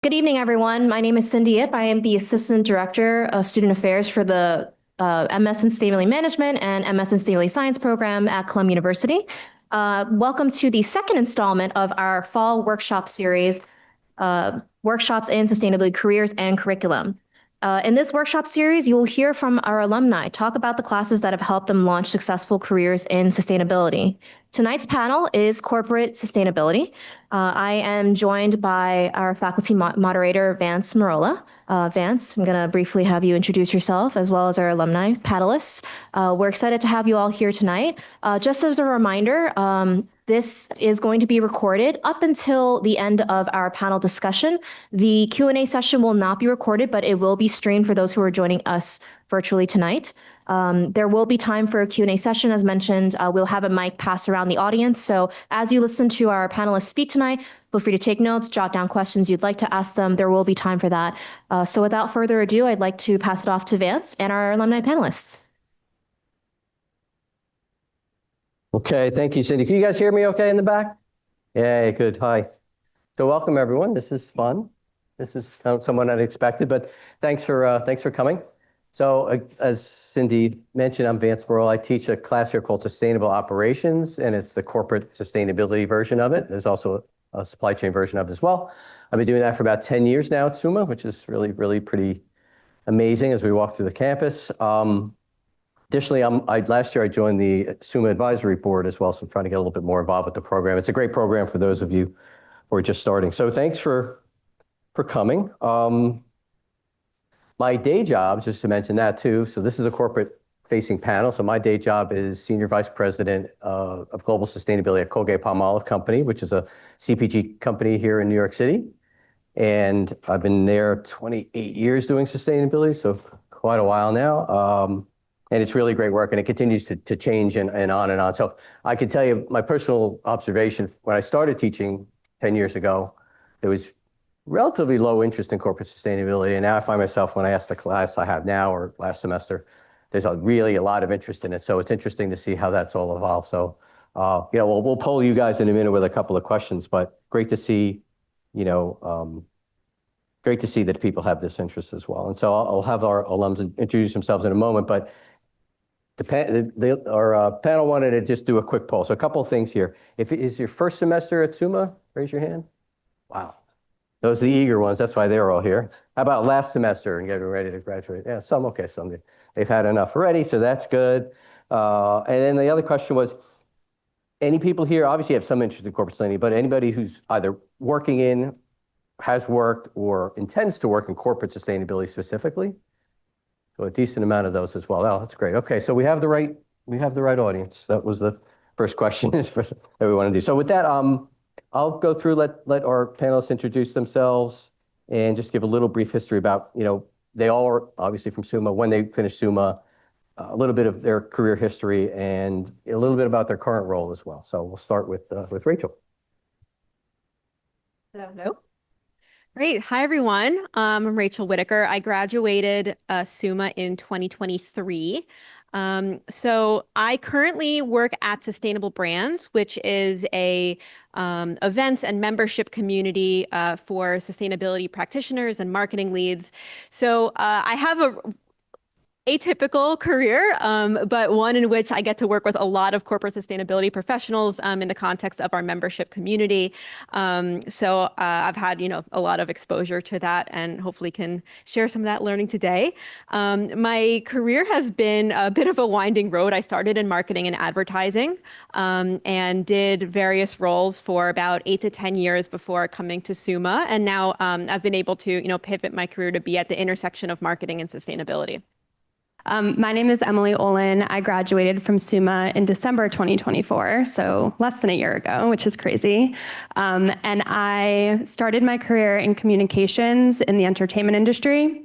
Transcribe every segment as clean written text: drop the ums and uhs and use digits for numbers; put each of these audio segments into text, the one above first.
Good evening, everyone. My name is Cindy Ip. I am the Assistant Director of Student Affairs for the MS in Sustainability Management and MS in Sustainability Science program at Columbia University. Welcome to the second installment of our fall workshop series, Workshops in Sustainability Careers and Curriculum. In this workshop series, you will hear from our alumni talk about the classes that have helped them launch successful careers in sustainability. Tonight's panel is Corporate Sustainability. I am joined by our faculty moderator, Vance Merolla. Vance, I'm going to briefly have you introduce yourself as well as our alumni panelists. We're excited to have you all here tonight. Just as a reminder, this is going to be recorded up until the end of our panel discussion. The Q&A session will not be recorded, but it will be streamed for those who are joining us virtually tonight. There will be time for a Q&A session. As mentioned, we'll have a mic pass around the audience. So as you listen to our panelists speak tonight, feel free to take notes, jot down questions you'd like to ask them. There will be time for that. So without further ado, I'd like to pass it off to Vance and our alumni panelists. Okay, thank you, Cindy. Can you guys hear me okay in the back? Yay, good. Hi. So welcome, everyone. This is fun. This is somewhat unexpected, but thanks for coming. So as Cindy mentioned, I'm Vance Merolla. I teach a class here called Sustainable Operations, and it's the corporate sustainability version of it. There's also a supply chain version of it as well. I've been doing that for about 10 years now at SUMA, which is really pretty amazing as we walk through the campus. Additionally, last year I joined the SUMA Advisory Board as well, so I'm trying to get a little bit more involved with the program. It's a great program for those of you who are just starting. So thanks for coming. My day job, just to mention that too, so this is a corporate-facing panel. So my day job is Senior Vice President of Global Sustainability at Colgate-Palmolive Company, which is a CPG company here in New York City. And I've been there 28 years doing sustainability, so quite a while now. And it's really great work, and it continues to change and on and on. So I can tell you my personal observation, when I started teaching 10 years ago, there was relatively low interest in corporate sustainability. And now I find myself, when I ask the class I have now or last semester, there's really a lot of interest in it. So it's interesting to see how that's all evolved. So, we'll poll you guys in a minute with a couple of questions, but great to see, great to see that people have this interest as well. And so I'll have our alums introduce themselves in a moment, but our panel wanted to just do a quick poll. So a couple of things here. If it is your first semester at SUMA, raise your hand. Wow. Those are the eager ones. That's why they're all here. How about last semester and getting ready to graduate? Yeah, some, okay, some they've had enough already, so that's good. And then the other question was, any people here obviously have some interest in corporate sustainability, but anybody who's either working in, has worked, or intends to work in corporate sustainability specifically? So a decent amount of those as well. Oh, that's great. Okay, so we have the right audience. That was the first question that we want to do. So with that, I'll go through, let our panelists introduce themselves and just give a little brief history about, they all are obviously from SUMA, when they finished SUMA, a little bit of their career history, and a little bit about their current role as well. So we'll start with Rachel. Hello. Great. Hi, everyone. I'm Rachel Whitacre. I graduated SUMA in 2023. So I currently work at Sustainable Brands, which is a events and membership community for sustainability practitioners and marketing leads. So I have a atypical career, but one in which I get to work with a lot of corporate sustainability professionals in the context of our membership community. So I've had, a lot of exposure to that, and hopefully can share some of that learning today. My career has been a bit of a winding road. I started in marketing and advertising and did various roles for about 8 to 10 years before coming to SUMA. And now I've been able to, pivot my career to be at the intersection of marketing and sustainability. My name is Emily Olin. I graduated from SUMA in December 2024, so less than a year ago, which is crazy. And I started my career in communications in the entertainment industry.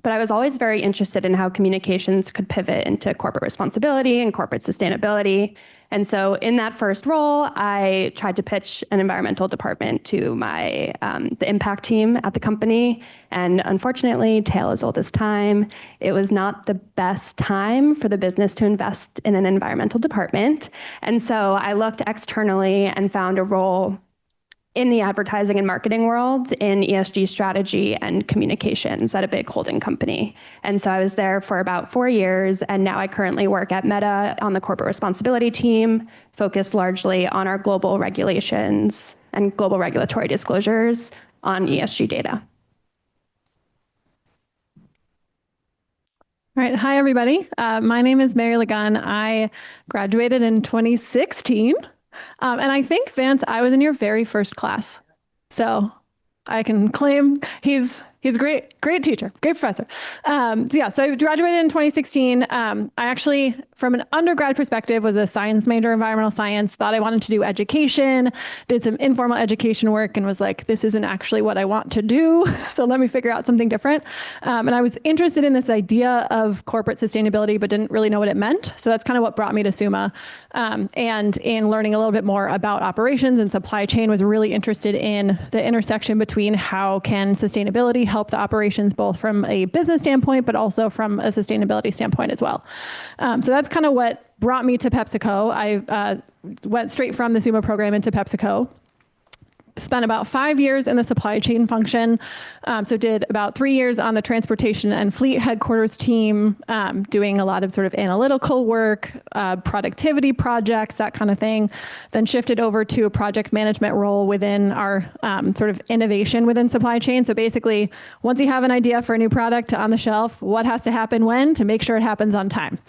But I was always very interested in how communications could pivot into corporate responsibility and corporate sustainability. And so in that first role, I tried to pitch an environmental department to my the impact team at the company. And unfortunately, tale as old as time, it was not the best time for the business to invest in an environmental department. And so I looked externally and found a role in the advertising and marketing world in ESG strategy and communications at a big holding company. And so I was there for about 4 years, and now I currently work at Meta on the corporate responsibility team, focused largely on our global regulations and global regulatory disclosures on ESG data. All right. Hi, everybody. My name is Legunn. I graduated in 2016. And I think, Vance, I was in your very first class. So I can claim he's a great teacher, great professor. So I graduated in 2016. I actually, from an undergrad perspective, was a science major, environmental science, thought I wanted to do education, did some informal education work and was like, this isn't actually what I want to do. So let me figure out something different. And I was interested in this idea of corporate sustainability, but didn't really know what it meant. So that's kind of what brought me to SUMA. And in learning a little bit more about operations and supply chain, was really interested in the intersection between how can sustainability help the operations both from a business standpoint, but also from a sustainability standpoint as well. So that's kind of what brought me to PepsiCo. I went straight from the SUMA program into PepsiCo. Spent about 5 years in the supply chain function. So did about 3 years on the transportation and fleet headquarters team, doing a lot of sort of analytical work, productivity projects, that kind of thing. Then shifted over to a project management role within our sort of innovation within supply chain. So basically, once you have an idea for a new product on the shelf, what has to happen when to make sure it happens on time.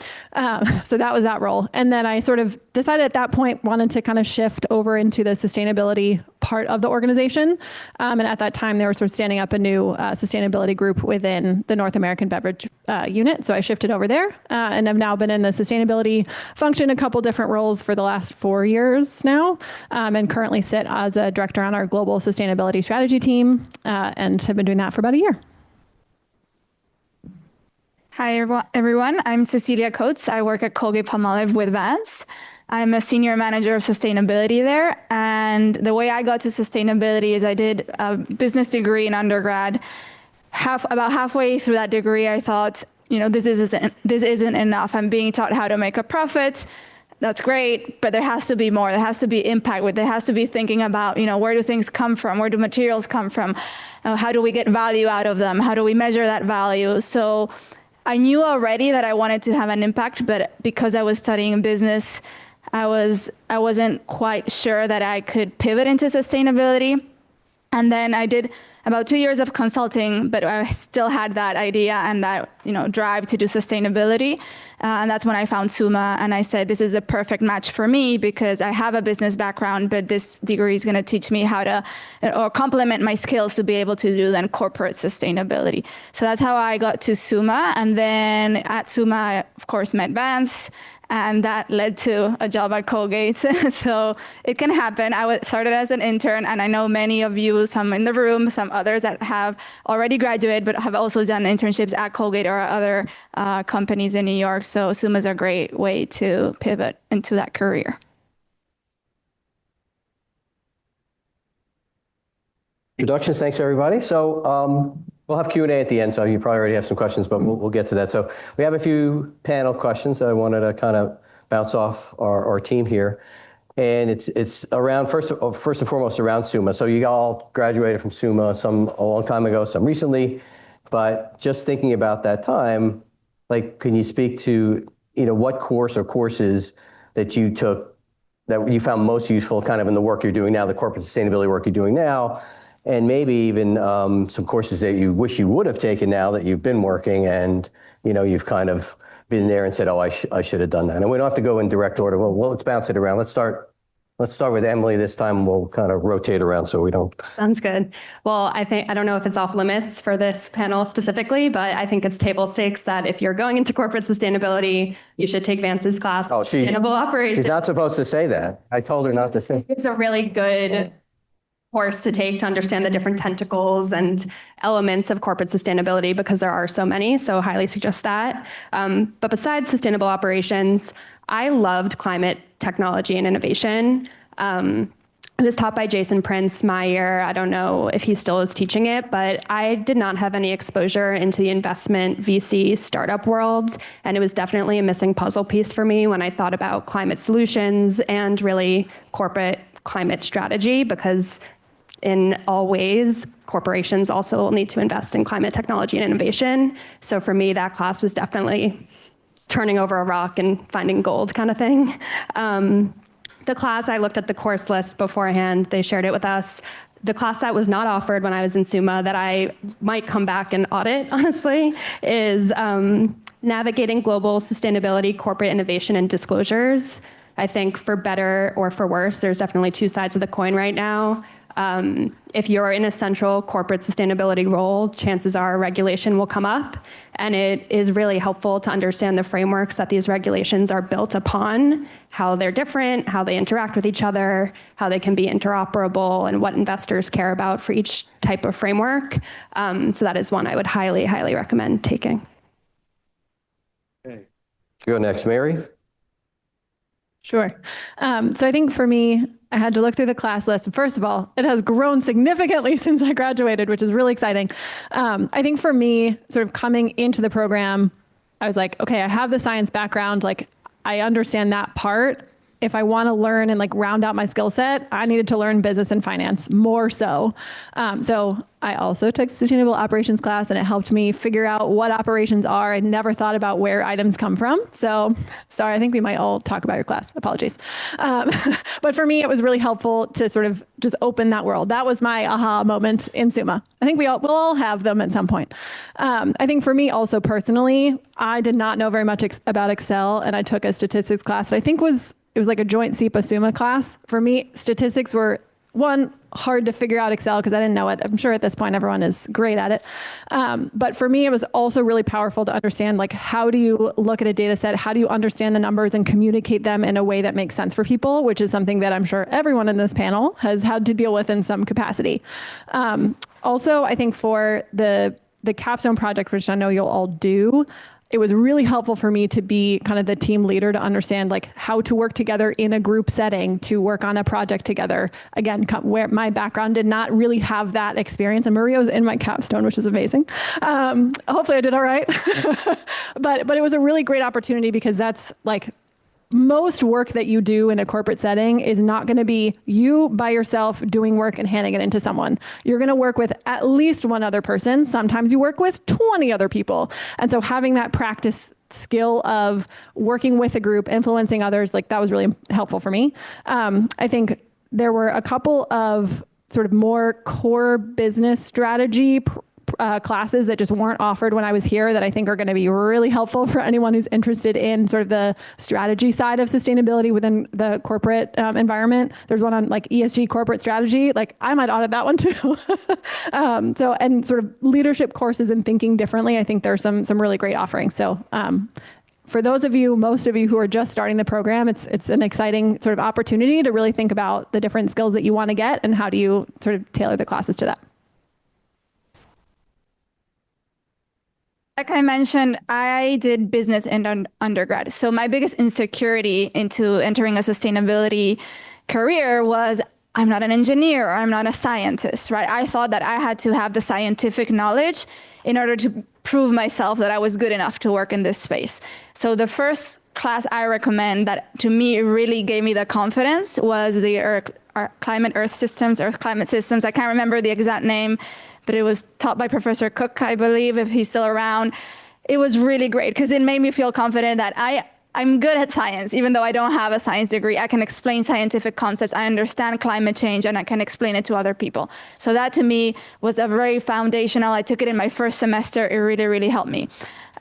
So that was that role. And then I sort of decided at that point, wanted to kind of shift over into the sustainability part of the organization. And at that time, they were sort of standing up a new sustainability group within the North American beverage unit. So I shifted over there and I've now been in the sustainability function, a couple different roles for the last 4 years now, and currently sit as a director on our global sustainability strategy team and have been doing that for about a year. Hi, everyone. I'm Cecilia Coates. I work at Colgate-Palmolive with Vance. I'm a senior manager of sustainability there. And the way I got to sustainability is I did a business degree in undergrad. About halfway through that degree, I thought, this isn't enough. I'm being taught how to make a profit. That's great, but there has to be more. There has to be impact. There has to be thinking about, where do things come from? Where do materials come from? How do we get value out of them? How do we measure that value? So I knew already that I wanted to have an impact, but because I was studying business, I wasn't quite sure that I could pivot into sustainability. And then I did about 2 years of consulting, but I still had that idea and that drive to do sustainability. And that's when I found SUMA, and I said, this is the perfect match for me because I have a business background, but this degree is going to teach me how to, or complement my skills to be able to do then corporate sustainability. So that's how I got to SUMA. And then at SUMA, I, of course, met Vance. And that led to a job at Colgate. So it can happen. I started as an intern, and I know many of you, some in the room, some others that have already graduated, but have also done internships at Colgate or other companies in New York. So SUMA is a great way to pivot into that career. Introductions, thanks everybody. So we'll have Q&A at the end, so you probably already have some questions, but we'll get to that. So we have a few panel questions that I wanted to kind of bounce off our team here. And it's around, first and foremost, around SUMA. So you all graduated from SUMA, some a long time ago, some recently, but just thinking about that time, like, can you speak to, what course or courses that you took that you found most useful kind of in the work you're doing now, the corporate sustainability work you're doing now, and maybe even some courses that you wish you would have taken now that you've been working and, you've kind of been there and said, oh, I should have done that. And we don't have to go in direct order. Well, let's bounce it around. Let's start with Emily this time. We'll kind of rotate around so we don't. Sounds good. Well, I don't know if it's off limits for this panel specifically, but I think it's table stakes that if you're going into corporate sustainability, you should take Vance's class, Sustainable Operations. She's not supposed to say that. I told her not to say. It's a really good course to take to understand the different tentacles and elements of corporate sustainability because there are so many, so highly suggest that. But besides sustainable operations, I loved climate technology and innovation. It was taught by Jason Prince my year. I don't know if he still is teaching it, but I did not have any exposure into the investment VC startup world, and it was definitely a missing puzzle piece for me when I thought about climate solutions and really corporate climate strategy, because in all ways, corporations also need to invest in climate technology and innovation. So for me, that class was definitely turning over a rock and finding gold kind of thing. The class, I looked at the course list beforehand. They shared it with us. The class that was not offered when I was in SUMA that I might come back and audit, honestly, is Navigating Global Sustainability, Corporate Innovation, and Disclosures. I think for better or for worse, there's definitely two sides of the coin right now. If you're in a central corporate sustainability role, chances are regulation will come up, and it is really helpful to understand the frameworks that these regulations are built upon, how they're different, how they interact with each other, how they can be interoperable, and what investors care about for each type of framework. So that is one I would highly, highly recommend taking. Okay. Go next, Mary. Sure. So I think for me, I had to look through the class list. First of all, it has grown significantly since I graduated, which is really exciting. I think for me, sort of coming into the program, I was like, okay, I have the science background. Like, I understand that part. If I want to learn and like round out my skill set, I needed to learn business and finance more so. So I also took the sustainable operations class, and it helped me figure out what operations are. I never thought about where items come from. So sorry, I think we might all talk about your class. Apologies. But for me, it was really helpful to sort of just open that world. That was my aha moment in SUMA. I think we'll all have them at some point. I think for me also personally, I did not know very much about Excel, and I took a statistics class that I think it was like a joint SEPA-SUMA class. For me, statistics were, one, hard to figure out Excel because I didn't know it. I'm sure at this point everyone is great at it. But for me, it was also really powerful to understand, like, how do you look at a data set? How do you understand the numbers and communicate them in a way that makes sense for people, which is something that I'm sure everyone in this panel has had to deal with in some capacity. Also, I think for the capstone project, which I know you'll all do, it was really helpful for me to be kind of the team leader to understand like how to work together in a group setting to work on a project together. Again, where my background did not really have that experience, and Maria was in my capstone, which is amazing. Hopefully I did all right. But it was a really great opportunity because that's like, most work that you do in a corporate setting is not going to be you by yourself doing work and handing it into someone. You're going to work with at least one other person. Sometimes you work with 20 other people. And so having that practice skill of working with a group, influencing others, like that was really helpful for me. I think there were a couple of sort of more core business strategy classes that just weren't offered when I was here that I think are going to be really helpful for anyone who's interested in sort of the strategy side of sustainability within the corporate environment. There's one on like ESG corporate strategy. Like I might audit that one too. And sort of leadership courses and thinking differently. I think there's some really great offerings. So for those of you, most of you who are just starting the program, it's an exciting sort of opportunity to really think about the different skills that you want to get and how do you sort of tailor the classes to that. Like I mentioned, I did business in undergrad. So my biggest insecurity into entering a sustainability career was I'm not an engineer or I'm not a scientist, right? I thought that I had to have the scientific knowledge in order to prove myself that I was good enough to work in this space. So the first class I recommend that to me really gave me the confidence was the climate earth climate systems. I can't remember the exact name, but it was taught by Professor Cook, I believe, if he's still around. It was really great because it made me feel confident that I'm good at science, even though I don't have a science degree. I can explain scientific concepts. I understand climate change, and I can explain it to other people. So that to me was a very foundational. I took it in my first semester. It really, really helped me.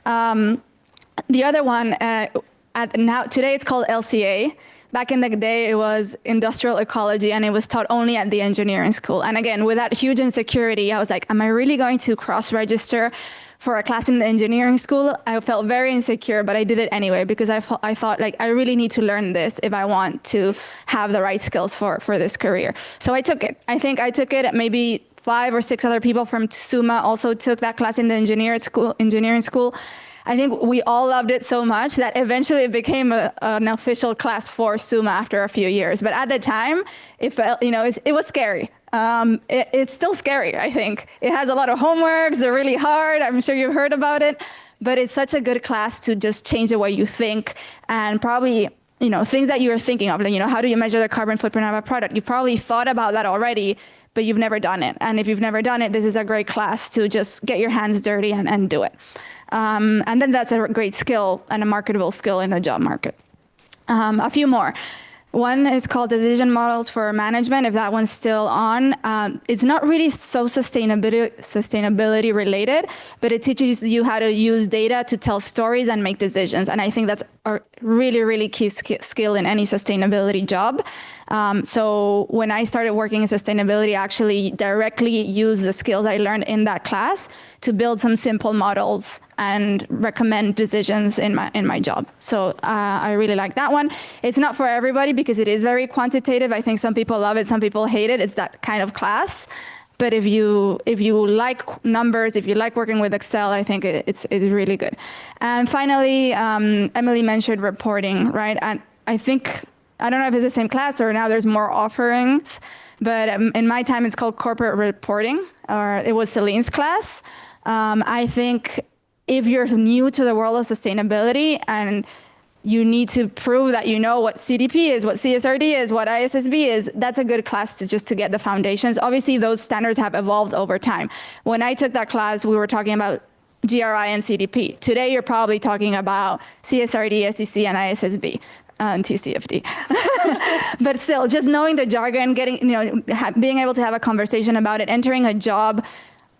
The other one, today it's called LCA. Back in the day, it was industrial ecology, and it was taught only at the engineering school. And again, with that huge insecurity, I was like, am I really going to cross-register for a class in the engineering school? I felt very insecure, but I did it anyway because I thought like, I really need to learn this if I want to have the right skills for this career. So I took it. I think I took it. Maybe 5 or 6 other people from SUMA also took that class in the engineering school. I think we all loved it so much that eventually it became an official class for SUMA after a few years. But at the time, it felt, it was scary. It's still scary, I think. It has a lot of homeworks. They're really hard. I'm sure you've heard about it. But it's such a good class to just change the way you think and probably, things that you were thinking of, like, how do you measure the carbon footprint of a product? You probably thought about that already, but you've never done it. And if you've never done it, this is a great class to just get your hands dirty and do it. And then that's a great skill and a marketable skill in the job market. A few more. One is called Decision Models for Management, if that one's still on. It's not really so sustainability related, but it teaches you how to use data to tell stories and make decisions. And I think that's a really, really key skill in any sustainability job. So when I started working in sustainability, I actually directly used the skills I learned in that class to build some simple models and recommend decisions in my job. So I really like that one. It's not for everybody because it is very quantitative. I think some people love it, some people hate it. It's that kind of class. But if you like numbers, if you like working with Excel, I think it's really good. And finally, Emily mentioned reporting, right? And I think, I don't know if it's the same class or now there's more offerings, but in my time it's called corporate reporting, or it was Celine's class. I think if you're new to the world of sustainability and you need to prove that you know what CDP is, what CSRD is, what ISSB is, that's a good class to get the foundations. Obviously, those standards have evolved over time. When I took that class, we were talking about GRI and CDP. Today, you're probably talking about CSRD, SEC, and ISSB. And TCFD. But still, just knowing the jargon, being able to have a conversation about it, entering a job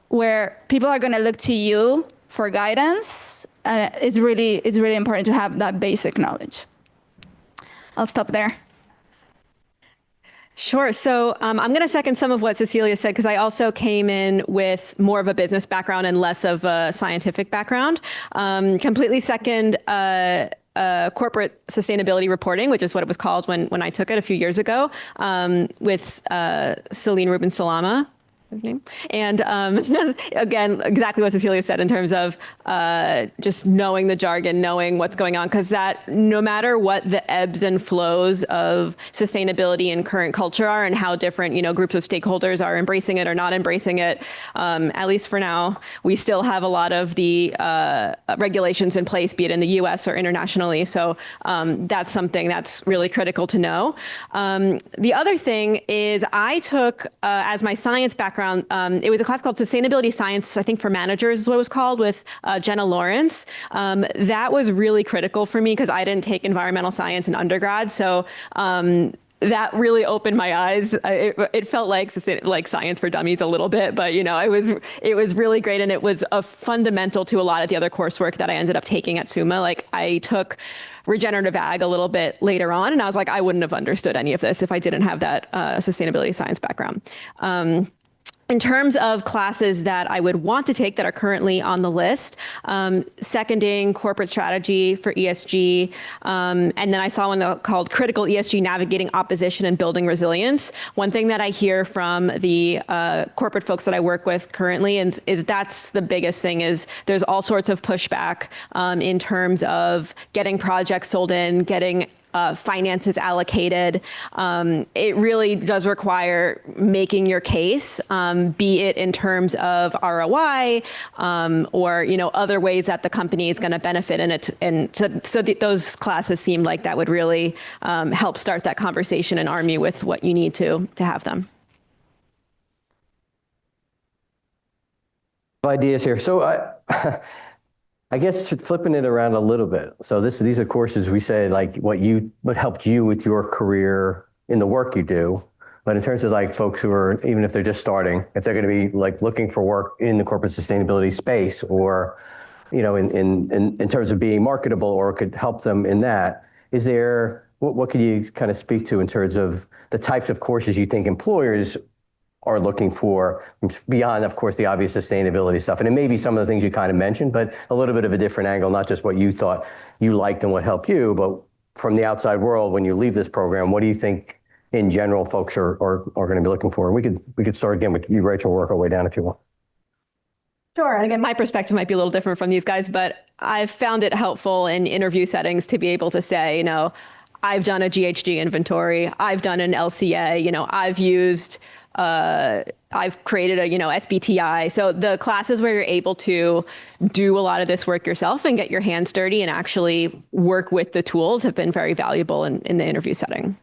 where people are going to look to you for guidance, it's really important to have that basic knowledge. I'll stop there. Sure. So I'm going to second some of what Cecilia said, because I also came in with more of a business background and less of a scientific background. Completely second corporate sustainability reporting, which is what it was called when I took it a few years ago, with Celine Rubin-Salama. And again, exactly what Cecilia said in terms of just knowing the jargon, knowing what's going on, because that no matter what the ebbs and flows of sustainability and current culture are and how different, groups of stakeholders are embracing it or not embracing it, at least for now, we still have a lot of the regulations in place, be it in the US or internationally. So that's something that's really critical to know. The other thing is I took, as my science background, it was a class called Sustainability Science, I think for managers is what it was called, with Jenna Lawrence. That was really critical for me because I didn't take environmental science in undergrad. So that really opened my eyes. It felt like science for dummies a little bit, but it was really great, and it was a fundamental to a lot of the other coursework that I ended up taking at SUMA. Like I took regenerative ag a little bit later on, and I was like, I wouldn't have understood any of this if I didn't have that sustainability science background. In terms of classes that I would want to take that are currently on the list, seconding corporate strategy for ESG, and then I saw one called Critical ESG Navigating Opposition and Building Resilience. One thing that I hear from the corporate folks that I work with currently is that's the biggest thing, is there's all sorts of pushback in terms of getting projects sold in, getting finances allocated. It really does require making your case, be it in terms of ROI or other ways that the company is going to benefit in it. And so those classes seem like that would really help start that conversation and arm you with what you need to have them. Ideas here. So I guess flipping it around a little bit. So these are courses we say like what helped you with your career in the work you do. But in terms of like folks who are, even if they're just starting, if they're going to be like looking for work in the corporate sustainability space, or in terms of being marketable, or could help them in that, is there, what could you kind of speak to in terms of the types of courses you think employers are looking for, beyond, of course, the obvious sustainability stuff? And it may be some of the things you kind of mentioned, but a little bit of a different angle, not just what you thought you liked and what helped you, but from the outside world, when you leave this program, what do you think in general folks are going to be looking for? And we could start again with you, Rachel, work our way down if you want. Sure. And again, my perspective might be a little different from these guys, but I've found it helpful in interview settings to be able to say, I've done a GHG inventory, I've done an LCA, I've created a, SBTI. So the classes where you're able to do a lot of this work yourself and get your hands dirty and actually work with the tools have been very valuable in the interview setting.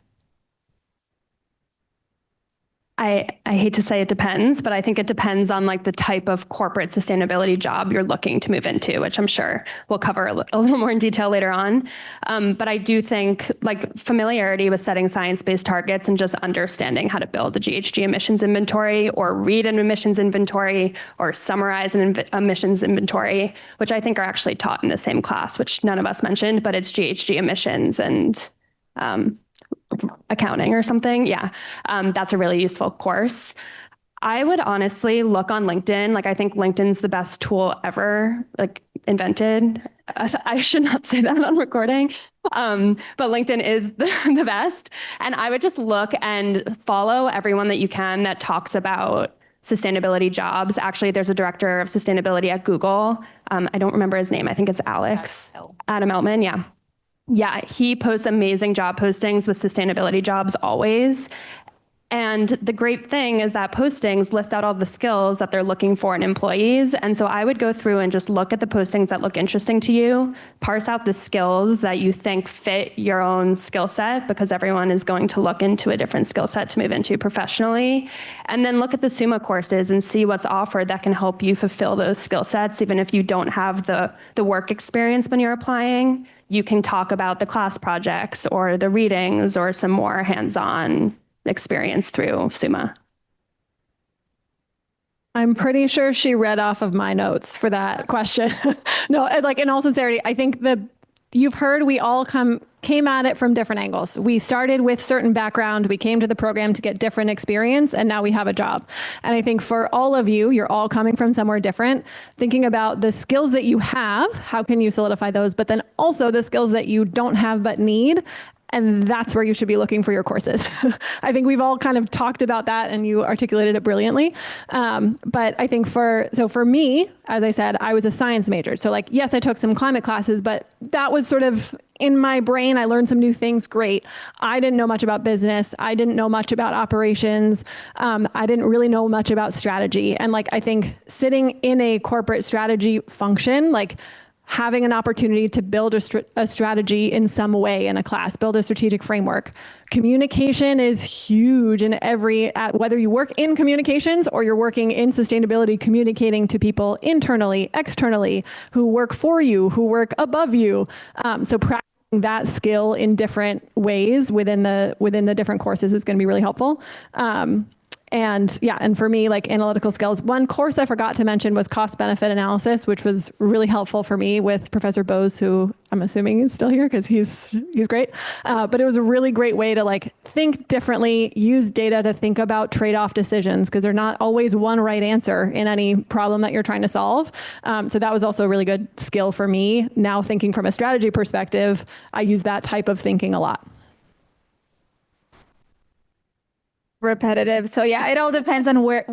I hate to say it depends, but I think it depends on like the type of corporate sustainability job you're looking to move into, which I'm sure we'll cover a little more in detail later on. But I do think like familiarity with setting science-based targets and just understanding how to build a GHG emissions inventory or read an emissions inventory or summarize an emissions inventory, which I think are actually taught in the same class, which none of us mentioned, but it's GHG emissions and accounting or something. Yeah, that's a really useful course. I would honestly look on LinkedIn. Like, I think LinkedIn's the best tool ever, like, invented. I should not say that on recording, but LinkedIn is the best. And I would just look and follow everyone that you can that talks about sustainability jobs. Actually, there's a director of sustainability at Google. I don't remember his name. I think it's Alex. Adam Eltman, yeah. Yeah, he posts amazing job postings with sustainability jobs always. And the great thing is that postings list out all the skills that they're looking for in employees. And so I would go through and just look at the postings that look interesting to you, parse out the skills that you think fit your own skill set, because everyone is going to look into a different skill set to move into professionally. And then look at the SUMA courses and see what's offered that can help you fulfill those skill sets, even if you don't have the work experience when you're applying. You can talk about the class projects or the readings or some more hands-on experience through SUMA. I'm pretty sure she read off of my notes for that question. No, like, in all sincerity, I think you've heard we all came at it from different angles. We started with certain background, we came to the program to get different experience, and now we have a job. And I think for all of you, you're all coming from somewhere different, thinking about the skills that you have, how can you solidify those, but then also the skills that you don't have but need. And that's where you should be looking for your courses. I think we've all kind of talked about that and you articulated it brilliantly. But I think for me, as I said, I was a science major. So like, yes, I took some climate classes, but that was sort of in my brain. I learned some new things. Great. I didn't know much about business. I didn't know much about operations. I didn't really know much about strategy. And like, I think sitting in a corporate strategy function, like, having an opportunity to build a strategy in some way in a class, build a strategic framework. Communication is huge in whether you work in communications or you're working in sustainability, communicating to people internally, externally, who work for you, who work above you. So practicing that skill in different ways within the different courses is going to be really helpful. And yeah, and for me, like, analytical skills, one course I forgot to mention was cost benefit analysis, which was really helpful for me with Professor Bose, who I'm assuming is still here because he's great. But it was a really great way to like think differently, use data to think about trade-off decisions, because they're not always one right answer in any problem that you're trying to solve. So that was also a really good skill for me. Now thinking from a strategy perspective, I use that type of thinking a lot. Repetitive. So yeah, it all depends on what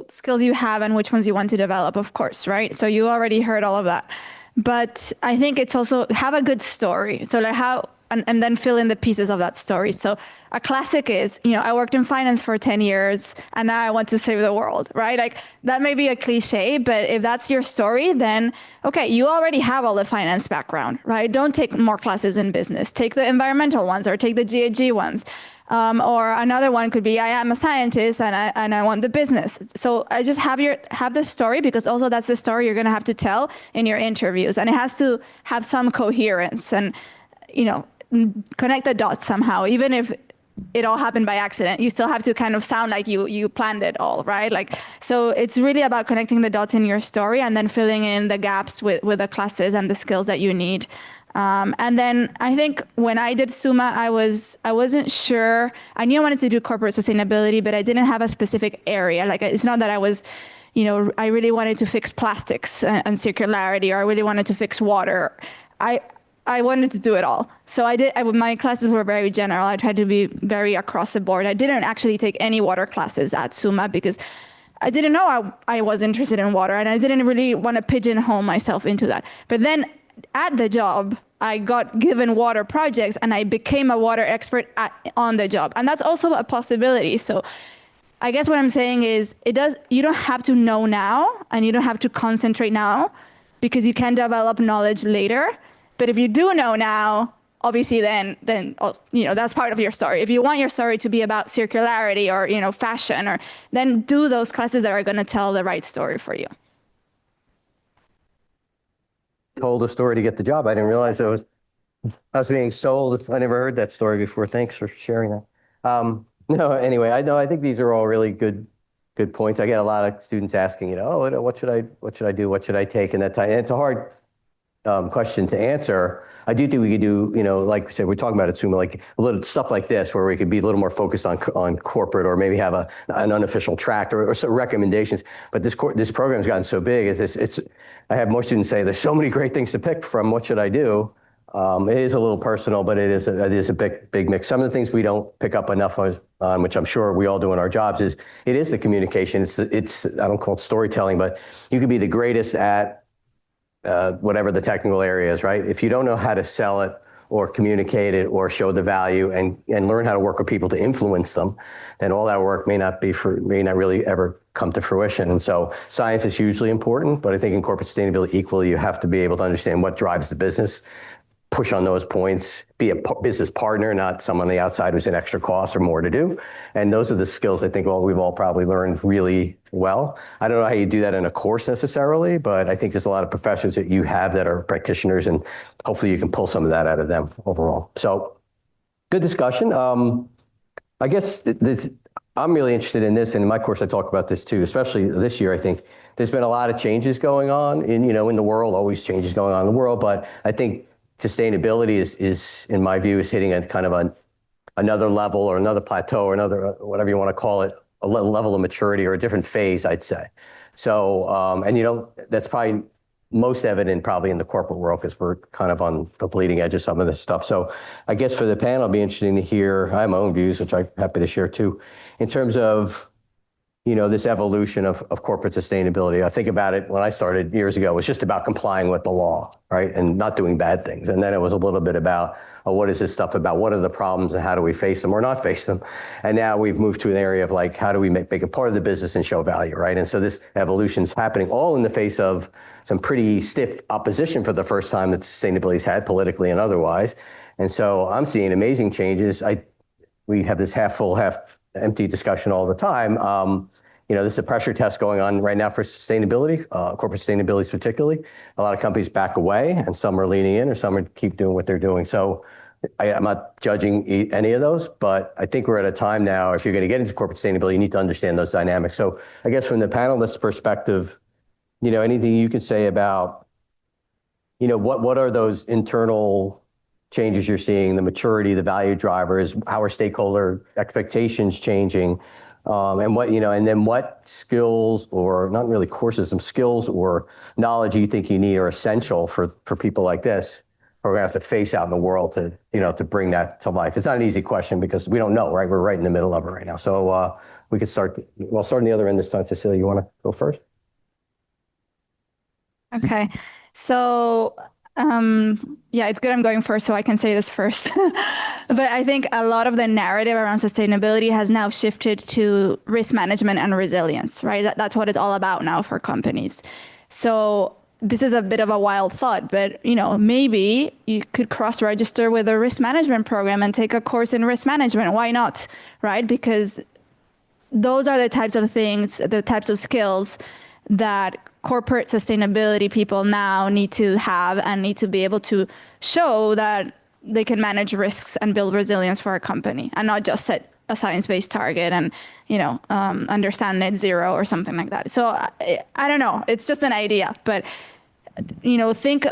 skills you have and which ones you want to develop, of course, right? So you already heard all of that. But I think it's also have a good story. So like and then fill in the pieces of that story. So a classic is, I worked in finance for 10 years and now I want to save the world, right? Like, that may be a cliche, but if that's your story, then okay, you already have all the finance background, right? Don't take more classes in business. Take the environmental ones or take the GHG ones. Or another one could be, I am a scientist and I want the business. So I just have the story, because also that's the story you're going to have to tell in your interviews, and it has to have some coherence and, connect the dots somehow. Even if it all happened by accident, you still have to kind of sound like you planned it all, right? Like, so it's really about connecting the dots in your story and then filling in the gaps with the classes and the skills that you need. And then I think when I did SUMA, I wasn't sure. I knew I wanted to do corporate sustainability, but I didn't have a specific area. Like, it's not that I was, I really wanted to fix plastics and circularity, or I really wanted to fix water. I wanted to do it all. So my classes were very general. I tried to be very across the board. I didn't actually take any water classes at SUMA because I didn't know I was interested in water, and I didn't really want to pigeonhole myself into that. But then at the job, I got given water projects and I became a water expert on the job. And that's also a possibility. So I guess what I'm saying is you don't have to know now and you don't have to concentrate now, because you can develop knowledge later. But if you do know now, obviously then that's part of your story. If you want your story to be about circularity or fashion, or then do those classes that are going to tell the right story for you. Told a story to get the job. I didn't realize I was being sold. I never heard that story before. Thanks for sharing that. No, anyway, I think these are all really good points. I get a lot of students asking, what should I do? What should I take in that time? And it's a hard question to answer. I do think we could do, like we said, we're talking about at SUMA, like a little stuff like this, where we could be a little more focused on corporate, or maybe have an unofficial track or some recommendations. But this program's gotten so big. I have more students say, there's so many great things to pick from. What should I do? It is a little personal, but it is a big mix. Some of the things we don't pick up enough on, which I'm sure we all do in our jobs, is the communication. It's I don't call it storytelling, but you could be the greatest at whatever the technical area is, right? If you don't know how to sell it or communicate it or show the value and learn how to work with people to influence them, then all that work may not really ever come to fruition. And so science is hugely important, but I think in corporate sustainability equally, you have to be able to understand what drives the business, push on those points, be a business partner, not someone on the outside who's an extra cost or more to do. And those are the skills I think we've all probably learned really well. I don't know how you do that in a course necessarily, but I think there's a lot of professors that you have that are practitioners, and hopefully you can pull some of that out of them overall. So good discussion. I guess I'm really interested in this, and in my course I talk about this too, especially this year. I think there's been a lot of changes going on in the world, always changes going on in the world, but I think sustainability is in my view, is hitting a kind of another level or another plateau or another, whatever you want to call it, a level of maturity or a different phase, I'd say. So, and that's probably most evident probably in the corporate world, because we're kind of on the bleeding edge of some of this stuff. So I guess for the panel, it'll be interesting to hear, I have my own views, which I'm happy to share too, in terms of this evolution of corporate sustainability. I think about it when I started years ago, it was just about complying with the law, right? And not doing bad things. And then it was a little bit about, what is this stuff about? What are the problems and how do we face them or not face them? And now we've moved to an area of like, how do we make it part of the business and show value, right? And so this evolution's happening all in the face of some pretty stiff opposition for the first time that sustainability's had, politically and otherwise. And so I'm seeing amazing changes. We have this half full, half empty discussion all the time. This is a pressure test going on right now for sustainability, corporate sustainability particularly. A lot of companies back away, and some are leaning in, or some are keep doing what they're doing. So I'm not judging any of those, but I think we're at a time now, if you're going to get into corporate sustainability, you need to understand those dynamics. So I guess from the panelist perspective, anything you can say about, what are those internal changes you're seeing, the maturity, the value drivers, how are stakeholder expectations changing, and then what skills, or not really courses, some skills or knowledge you think you need are essential for people like this, who are going to have to face out in the world to bring that to life. It's not an easy question because we don't know, right? We're right in the middle of it right now. So we could start on the other end this time. Cecilia, you want to go first? Okay, so yeah, it's good I'm going first so I can say this first. But I think a lot of the narrative around sustainability has now shifted to risk management and resilience, right? That's what it's all about now for companies. So this is a bit of a wild thought, but maybe you could cross-register with a risk management program and take a course in risk management. Why not, right? Because those are the types of things, the types of skills that corporate sustainability people now need to have and need to be able to show that they can manage risks and build resilience for a company, and not just set a science-based target and understand net zero or something like that. So I don't know, it's just an idea, but think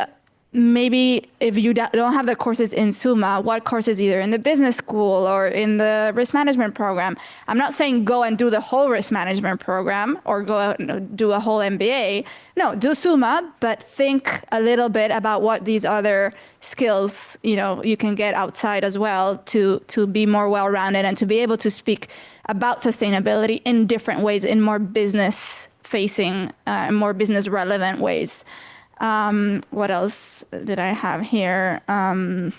maybe if you don't have the courses in SUMA, what courses either in the business school or in the risk management program? I'm not saying go and do the whole risk management program or go out and do a whole MBA. No, do SUMA, but think a little bit about what these other skills you can get outside as well to be more well-rounded and to be able to speak about sustainability in different ways, in more business-facing, more business-relevant ways. What else did I have here? I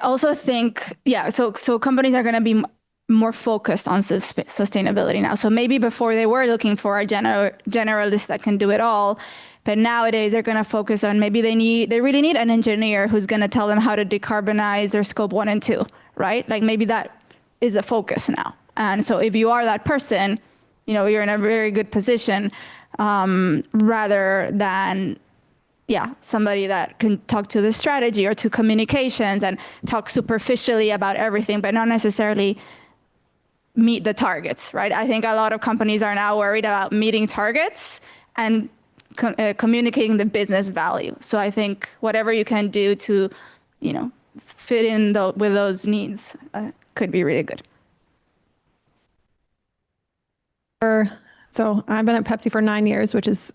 also think, so companies are going to be more focused on sustainability now. So maybe before they were looking for a generalist that can do it all, but nowadays they're going to focus on maybe they really need an engineer who's going to tell them how to decarbonize their scope 1 and 2, right? Like maybe that is a focus now. And so if you are that person, you're in a very good position, rather than somebody that can talk to the strategy or to communications and talk superficially about everything, but not necessarily meet the targets, right? I think a lot of companies are now worried about meeting targets and communicating the business value. So I think whatever you can do to, fit in with those needs could be really good. So I've been at Pepsi for 9 years, which is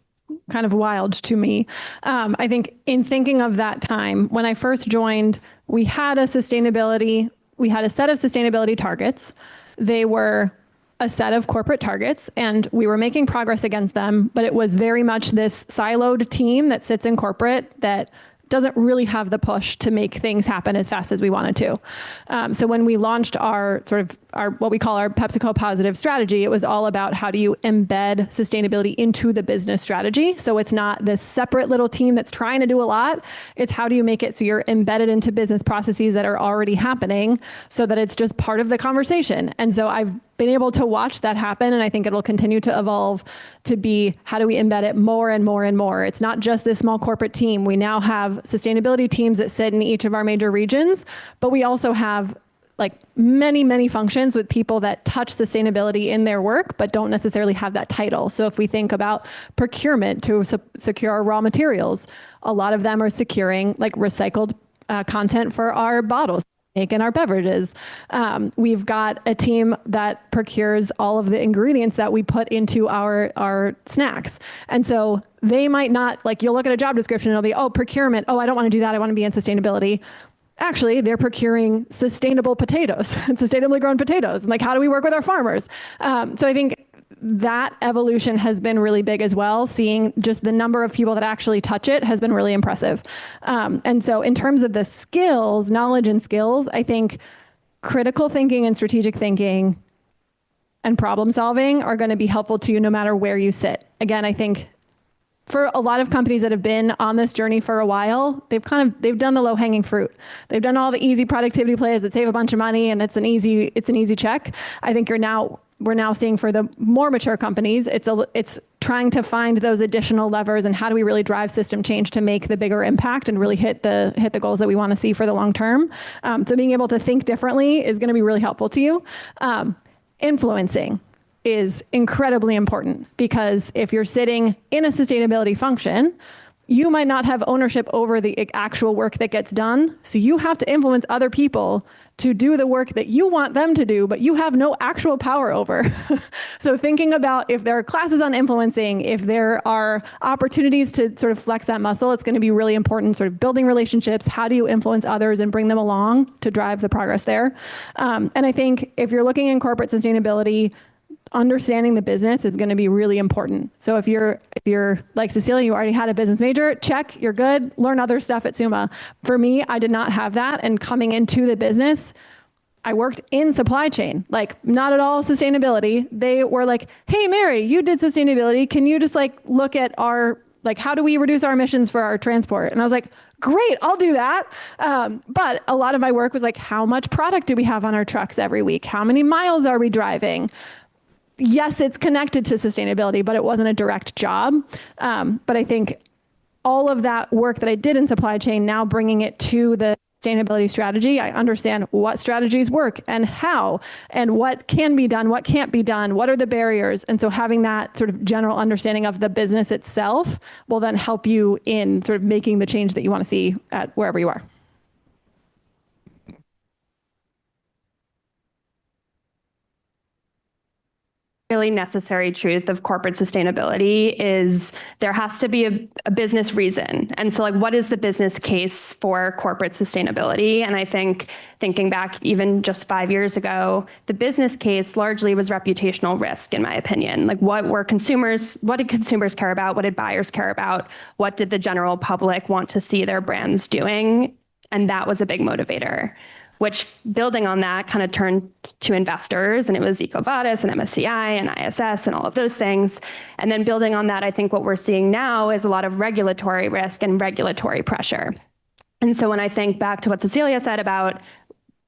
kind of wild to me. I think in thinking of that time, when I first joined, we had a set of sustainability targets. They were a set of corporate targets, and we were making progress against them, but it was very much this siloed team that sits in corporate that doesn't really have the push to make things happen as fast as we wanted to. So when we launched our what we call our PepsiCo Positive strategy, it was all about how do you embed sustainability into the business strategy. So it's not this separate little team that's trying to do a lot. It's how do you make it so you're embedded into business processes that are already happening so that it's just part of the conversation. And so I've been able to watch that happen, and I think it'll continue to evolve to be how do we embed it more and more and more. It's not just this small corporate team. We now have sustainability teams that sit in each of our major regions, but we also have like many, many functions with people that touch sustainability in their work, but don't necessarily have that title. So if we think about procurement to secure our raw materials, a lot of them are securing like recycled content for our bottles in our beverages. We've got a team that procures all of the ingredients that we put into our snacks. And so they might not, like you'll look at a job description and it'll be, procurement. I don't want to do that. I want to be in sustainability. Actually, they're procuring sustainable potatoes, sustainably grown potatoes. And like, how do we work with our farmers? So I think that evolution has been really big as well. Seeing just the number of people that actually touch it has been really impressive. And so in terms of the skills, knowledge and skills, I think critical thinking and strategic thinking and problem solving are going to be helpful to you no matter where you sit. Again, I think for a lot of companies that have been on this journey for a while, they've done the low-hanging fruit. They've done all the easy productivity plays that save a bunch of money, and it's an easy check. I think we're now seeing for the more mature companies, it's trying to find those additional levers and how do we really drive system change to make the bigger impact and really hit the goals that we want to see for the long term. So being able to think differently is going to be really helpful to you. Influencing is incredibly important because if you're sitting in a sustainability function, you might not have ownership over the actual work that gets done. So you have to influence other people to do the work that you want them to do, but you have no actual power over. So thinking about if there are classes on influencing, if there are opportunities to sort of flex that muscle, it's going to be really important, sort of building relationships. How do you influence others and bring them along to drive the progress there? And I think if you're looking in corporate sustainability, understanding the business is going to be really important. So if you're like Cecilia, you already had a business major, check, you're good, learn other stuff at SUMA. For me, I did not have that. And coming into the business, I worked in supply chain, like not at all sustainability. They were like, hey, Mary, you did sustainability. Can you just like look at how do we reduce our emissions for our transport? And I was like, great, I'll do that. But a lot of my work was like, how much product do we have on our trucks every week? How many miles are we driving? Yes, it's connected to sustainability, but it wasn't a direct job. But I think all of that work that I did in supply chain, now bringing it to the sustainability strategy, I understand what strategies work and how, and what can be done, what can't be done, what are the barriers. And so having that sort of general understanding of the business itself will then help you in sort of making the change that you want to see at wherever you are. Really necessary truth of corporate sustainability is there has to be a business reason. And so like, what is the business case for corporate sustainability? And I think thinking back even just 5 years ago, the business case largely was reputational risk, in my opinion. Like what did consumers care about? What did buyers care about? What did the general public want to see their brands doing? And that was a big motivator. which building on that kind of turned to investors, and it was EcoVadis and MSCI and ISS and all of those things. And then building on that, I think what we're seeing now is a lot of regulatory risk and regulatory pressure. And so when I think back to what Cecilia said about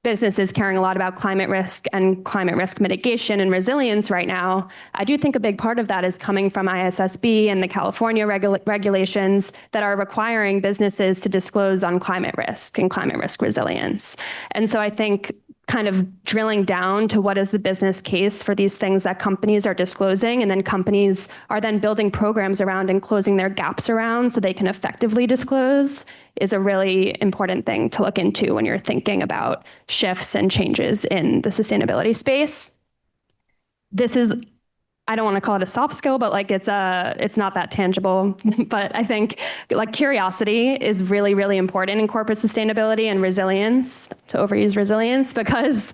businesses caring a lot about climate risk and climate risk mitigation and resilience right now, I do think a big part of that is coming from ISSB and the California regulations that are requiring businesses to disclose on climate risk and climate risk resilience. And so I think kind of drilling down to what is the business case for these things that companies are disclosing, and then companies are then building programs around and closing their gaps around so they can effectively disclose, is a really important thing to look into when you're thinking about shifts and changes in the sustainability space. This is, I don't want to call it a soft skill, but like it's not that tangible. But I think like curiosity is really, really important in corporate sustainability and resilience, to overuse resilience, because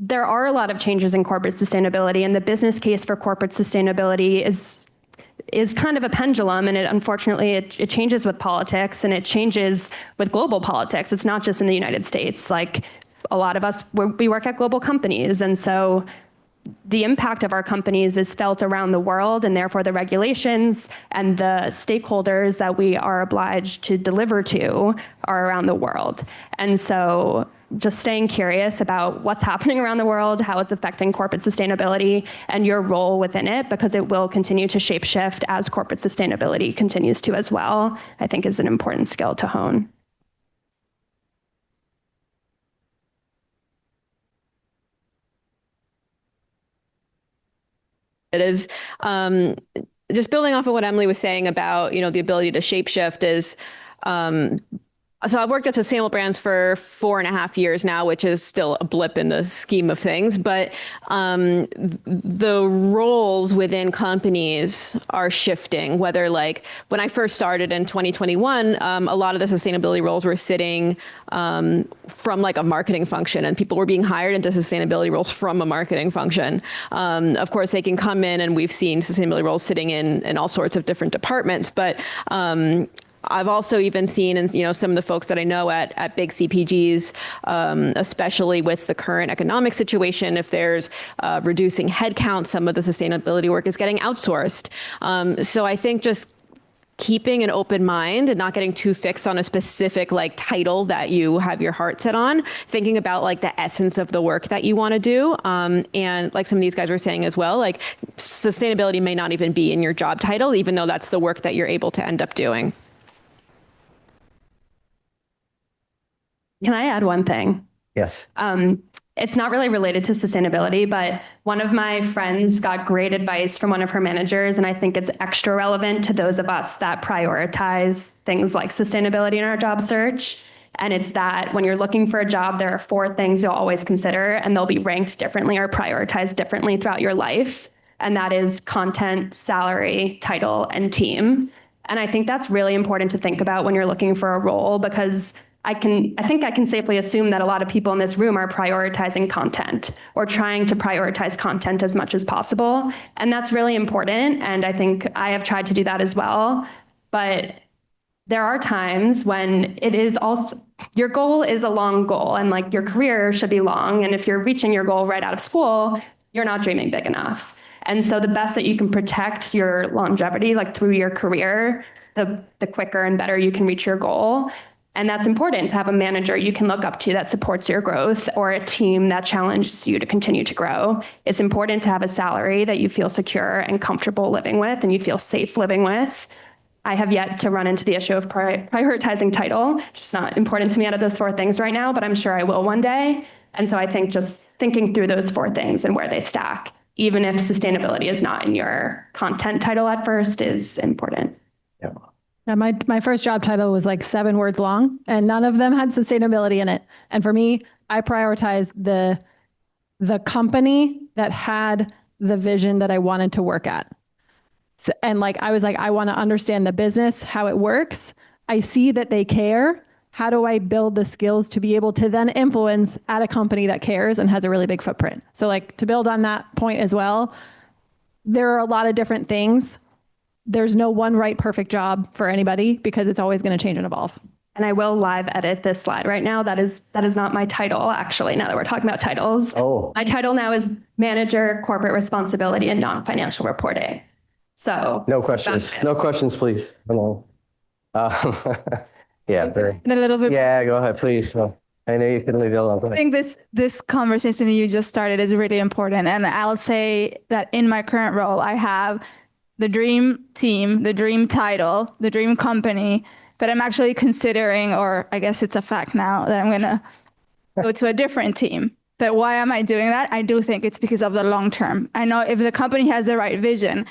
there are a lot of changes in corporate sustainability, and the business case for corporate sustainability is kind of a pendulum, and it changes with politics, and it changes with global politics. It's not just in the United States. Like a lot of us, we work at global companies, and so the impact of our companies is felt around the world, and therefore the regulations and the stakeholders that we are obliged to deliver to are around the world. And so just staying curious about what's happening around the world, how it's affecting corporate sustainability, and your role within it, because it will continue to shape shift as corporate sustainability continues to as well, I think is an important skill to hone. It is just building off of what Emily was saying about, the ability to shapeshift is, so I've worked at Sustainable Brands for 4.5 years now, which is still a blip in the scheme of things. But the roles within companies are shifting, whether like when I first started in 2021, a lot of the sustainability roles were sitting from like a marketing function, and people were being hired into sustainability roles from a marketing function. Of course, they can come in, and we've seen sustainability roles sitting in all sorts of different departments, but I've also even seen, and some of the folks that I know at big CPGs, especially with the current economic situation, if there's reducing headcount, some of the sustainability work is getting outsourced. So I think just keeping an open mind and not getting too fixed on a specific like title that you have your heart set on, thinking about like the essence of the work that you want to do. And like some of these guys were saying as well, like sustainability may not even be in your job title, even though that's the work that you're able to end up doing. Can I add one thing? Yes. It's not really related to sustainability, but one of my friends got great advice from one of her managers, and I think it's extra relevant to those of us that prioritize things like sustainability in our job search. And it's that when you're looking for a job, there are 4 things you'll always consider, and they'll be ranked differently or prioritized differently throughout your life. And that is content, salary, title, and team. And I think that's really important to think about when you're looking for a role, because I think I can safely assume that a lot of people in this room are prioritizing content or trying to prioritize content as much as possible. And that's really important. And I think I have tried to do that as well. But there are times when it is also, your goal is a long goal, and like your career should be long. And if you're reaching your goal right out of school, you're not dreaming big enough. And so the best that you can protect your longevity, like through your career, the quicker and better you can reach your goal. And that's important to have a manager you can look up to that supports your growth, or a team that challenges you to continue to grow. It's important to have a salary that you feel secure and comfortable living with and you feel safe living with. I have yet to run into the issue of prioritizing title. It's not important to me out of those 4 things right now, but I'm sure I will one day. And so I think just thinking through those 4 things and where they stack, even if sustainability is not in your content title at first, is important. Yeah. Now, my first job title was like 7 words long, and none of them had sustainability in it. And for me, I prioritized the company that had the vision that I wanted to work at. So, and like, I was like, I want to understand the business, how it works. I see that they care. How do I build the skills to be able to then influence at a company that cares and has a really big footprint? So like, to build on that point as well, there are a lot of different things. There's no one right perfect job for anybody, because it's always going to change and evolve. And I will live edit this slide right now. That is not my title, actually, now that we're talking about titles. Oh. My title now is Manager, Corporate Responsibility and Non-Financial Reporting. So No questions. No questions, please. Hello. Yeah, very. And a little bit. Yeah, go ahead, please. I know you can leave it alone. Go I ahead. think this conversation you just started is really important. And I'll say that in my current role, I have the dream team, the dream title, the dream company, but I'm actually considering, or I guess it's a fact now, that I'm going to go to a different team. But why am I doing that? I do think it's because of the long term. I know if the company has the right vision,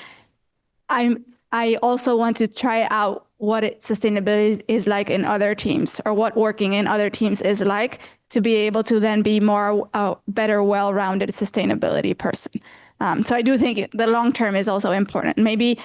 I also want to try out what sustainability is like in other teams, or what working in other teams is like, to be able to then be more better, well-rounded sustainability person. So I do think the long term is also important. Maybe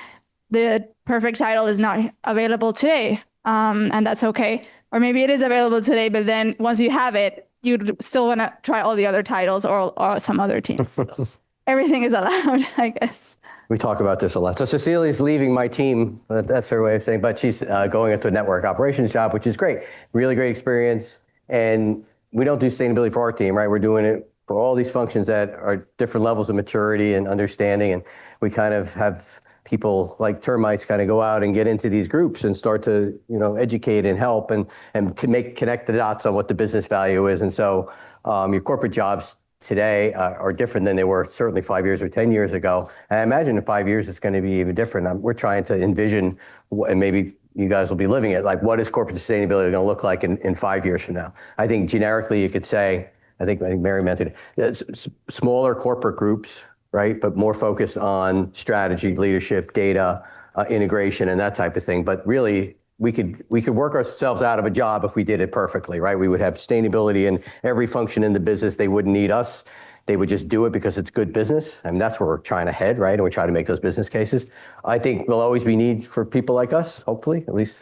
the perfect title is not available today, and that's okay. Or maybe it is available today, but then once you have it, you still want to try all the other titles or some other teams. So everything is allowed, I guess. We talk about this a lot. So Cecilia's leaving my team. That's her way of saying, but she's going into a network operations job, which is great. Really great experience. And we don't do sustainability for our team, right? We're doing it for all these functions that are different levels of maturity and understanding. And we kind of have people like termites kind of go out and get into these groups and start to, educate and help and connect the dots on what the business value is. And so your corporate jobs today are different than they were certainly 5 years or 10 years ago. And I imagine in 5 years, it's going to be even different. We're trying to envision, and maybe you guys will be living it, like what is corporate sustainability going to look like in 5 years from now? I think generically you could say, I think Mary mentioned it, smaller corporate groups, right? But more focused on strategy, leadership, data, integration, and that type of thing. But really, we could work ourselves out of a job if we did it perfectly, right? We would have sustainability in every function in the business. They wouldn't need us. They would just do it because it's good business. I mean, that's where we're trying to head, right? And we try to make those business cases. I think there'll always be need for people like us, hopefully, at least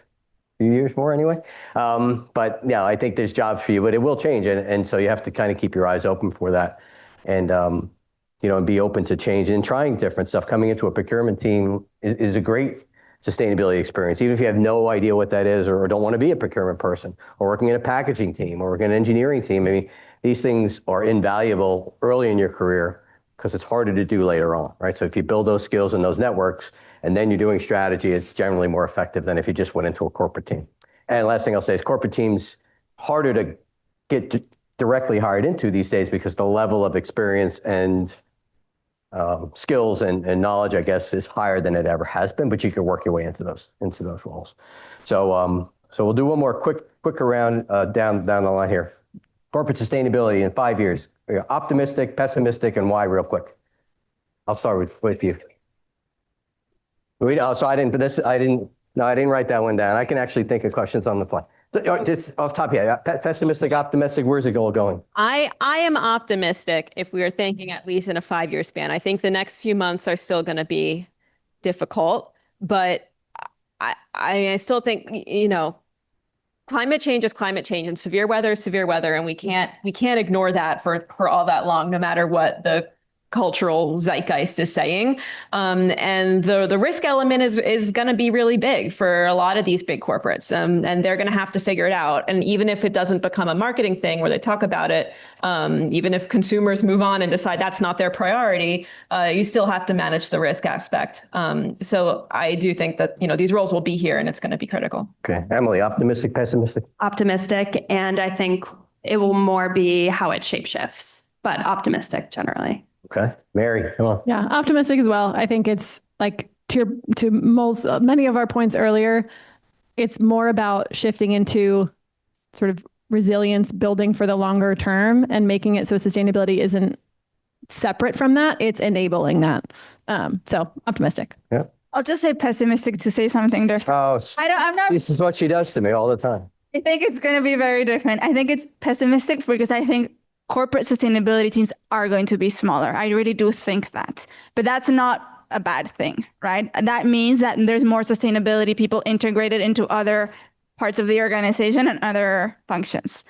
a few years more anyway. But yeah, I think there's jobs for you, but it will change. And so you have to kind of keep your eyes open for that. And, and be open to change and trying different stuff. Coming into a procurement team is a great sustainability experience, even if you have no idea what that is or don't want to be a procurement person, or working in a packaging team or working in an engineering team. I mean, these things are invaluable early in your career because it's harder to do later on, right? So if you build those skills and those networks, and then you're doing strategy, it's generally more effective than if you just went into a corporate team. And last thing I'll say is corporate teams, harder to get directly hired into these days because the level of experience and skills and knowledge, I guess, is higher than it ever has been, but you can work your way into those roles. So we'll do one more quick round down the line here. Corporate sustainability in 5 years. Optimistic, pessimistic, and why, real quick. I'll start with you. I didn't write that one down. I can actually think of questions on the fly. Just off top here, pessimistic, optimistic, where's it going? I am optimistic if we are thinking at least in a 5-year span. I think the next few months are still going to be difficult, but I still think, climate change is climate change, and severe weather is severe weather, and we can't ignore that for all that long, no matter what the cultural zeitgeist is saying. And the risk element is going to be really big for a lot of these big corporates. And they're going to have to figure it out. And even if it doesn't become a marketing thing where they talk about it, even if consumers move on and decide that's not their priority, you still have to manage the risk aspect. So I do think that, these roles will be here and it's going to be critical. Okay. Emily, optimistic, pessimistic? Optimistic. And I think it will more be how it shapeshifts, but optimistic generally. Okay. Mary, come on. Yeah, optimistic as well. I think it's like to many of our points earlier, it's more about shifting into sort of resilience building for the longer term and making it so sustainability isn't separate from that. It's enabling that. So optimistic. Yeah. I'll just say pessimistic to say something different. Oh, I'm not. This is what she does to me all the time. I think it's going to be very different. I think it's pessimistic because I think corporate sustainability teams are going to be smaller. I really do think that. But that's not a bad thing, right? That means that there's more sustainability people integrated into other parts of the organization and other functions.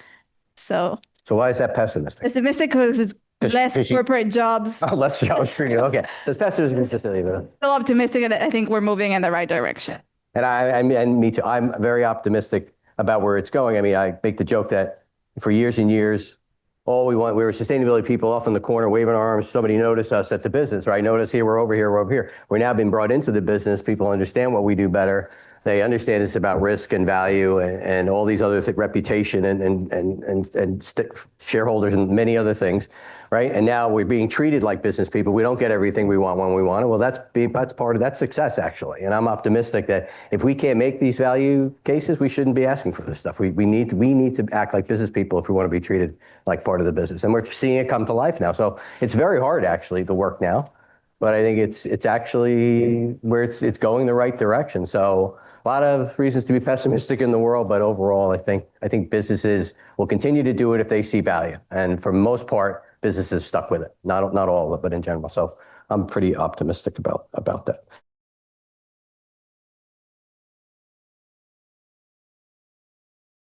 So why is that pessimistic? Pessimistic because it's less corporate jobs. Oh, less jobs for you. Okay. That's pessimistic. Still optimistic, and I think we're moving in the right direction. And me too. I'm very optimistic about where it's going. I mean, I make the joke that for years and years, we were sustainability people off in the corner waving our arms. Somebody noticed us at the business, right? Notice here, we're over here, we're over here. We're now been brought into the business. People understand what we do better. They understand it's about risk and value and all these other things, reputation and shareholders and many other things, right? And now we're being treated like business people. We don't get everything we want when we want it. Well, that's part of that success, actually. And I'm optimistic that if we can't make these value cases, we shouldn't be asking for this stuff. We need to act like business people if we want to be treated like part of the business. And we're seeing it come to life now. So it's very hard, actually, the work now. But I think it's actually where it's going the right direction. So a lot of reasons to be pessimistic in the world, but overall, I think businesses will continue to do it if they see value. And for the most part, businesses stuck with it. Not all of it, but in general. So I'm pretty optimistic about that.